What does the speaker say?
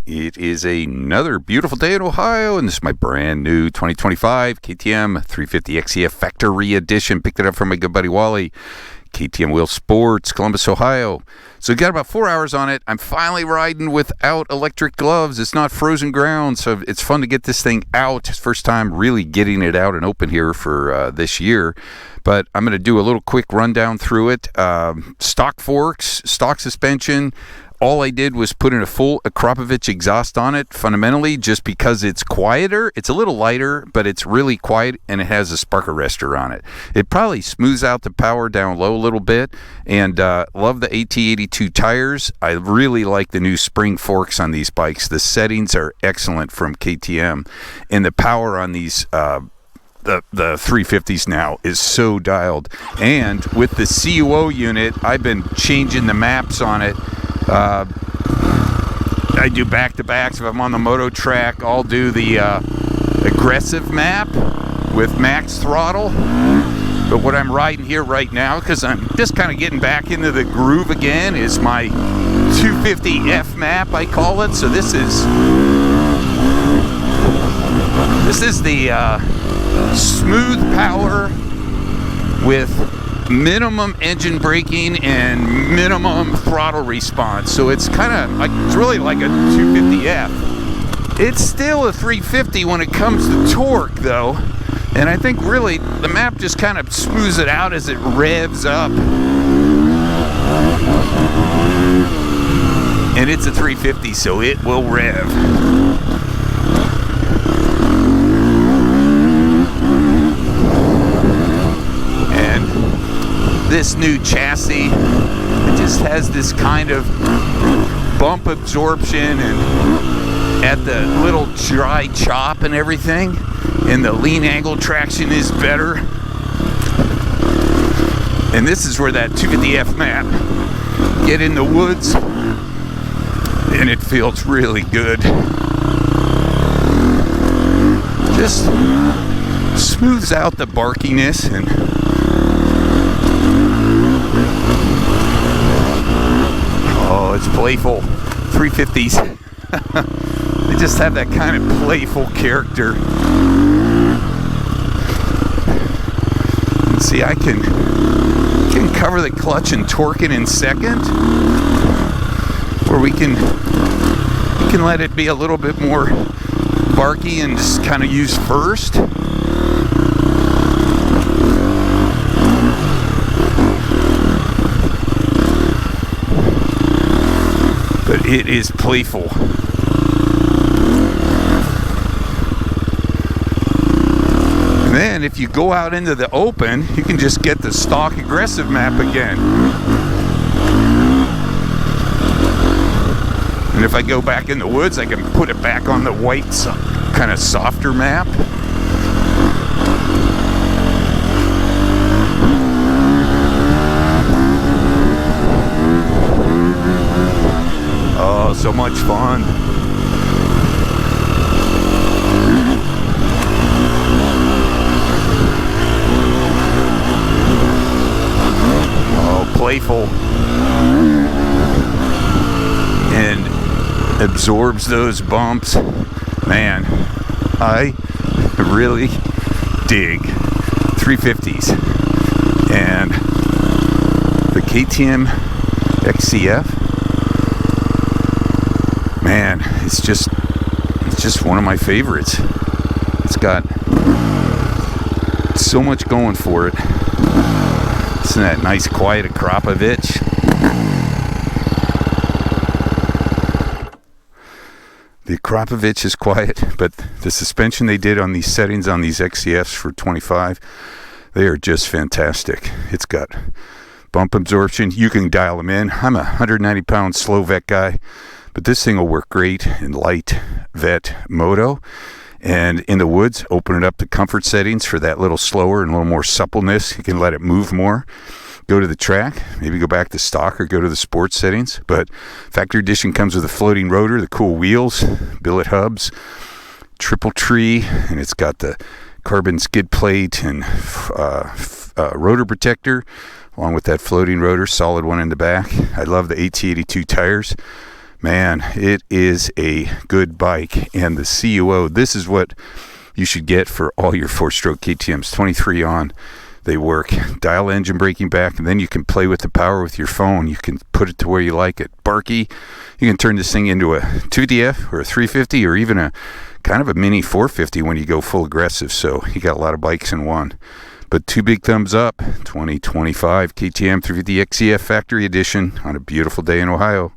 It is another beautiful day in Ohio, and this is my brand new 2025 KTM 350XCF Factory Edition. Picked it up from my good buddy Wally, KTM Wheelsports, Columbus, Ohio. So we got about 4 hours on it. I'm finally riding without electric gloves. It's not frozen ground, so it's fun to get this thing out. It's first time really getting it out and open here for this year. But I'm going to do a little quick rundown through it. Stock forks, stock suspension. All I did was put in a full Akrapovic exhaust on it, fundamentally, just because it's quieter. It's a little lighter, but it's really quiet, and it has a spark arrestor on it. It probably smooths out the power down low a little bit, and love the AT82 tires. I really like the new spring forks on these bikes. The settings are excellent from KTM, and the power on these the 350s now is so dialed. And with the CUO unit, I've been changing the maps on it. I do back-to-backs. If I'm on the moto track, I'll do the aggressive map with max throttle. But what I'm riding here right now, because I'm just kind of getting back into the groove again, is my 250F map, I call it. So this is the smooth power with minimum engine braking and minimum throttle response. So it's kind of like, it's really like a 250F. It's still a 350 when it comes to torque though, and I think really the map just kind of smooths it out as it revs up. And it's a 350, so it will rev. This new chassis, it just has this kind of bump absorption and at the little dry chop and everything, and the lean angle traction is better. And this is where that 250F map, get in the woods and it feels really good. Just smooths out the barkiness, and oh, it's playful. 350s. They just have that kind of playful character. And see, I can cover the clutch and torque it in second, or we can let it be a little bit more barky and just kind of use first. But it is playful. And then if you go out into the open, you can just get the stock aggressive map again. And if I go back in the woods, I can put it back on the white kind of softer map. Oh, so much fun. Oh, playful. And absorbs those bumps. Man, I really dig 350s. And the KTM XCF, man, it's just one of my favorites. It's got so much going for it. It's that nice quiet Akrapovic. The Akrapovic is quiet, but the suspension they did on these settings on these XCFs for 25, they are just fantastic. It's got bump absorption. You can dial them in. I'm a 190-pound slow vet guy, but this thing will work great in light vet moto. And in the woods, open it up to comfort settings for that little slower and a little more suppleness. You can let it move more. Go to the track, maybe go back to stock or go to the sports settings. But Factory Edition comes with a floating rotor, the cool wheels, billet hubs, triple tree, and it's got the carbon skid plate and rotor protector, along with that floating rotor, solid one in the back. I love the AT82 tires. Man, it is a good bike. And the CUO, this is what you should get for all your 4-stroke KTMs. 23 on. They work. Dial engine braking back, and then you can play with the power with your phone. You can put it to where you like it. Barky, you can turn this thing into a 250F or a 350 or even a kind of a mini 450 when you go full aggressive. So you got a lot of bikes in one. But 2 big thumbs up. 2025 KTM 350XCF Factory Edition on a beautiful day in Ohio.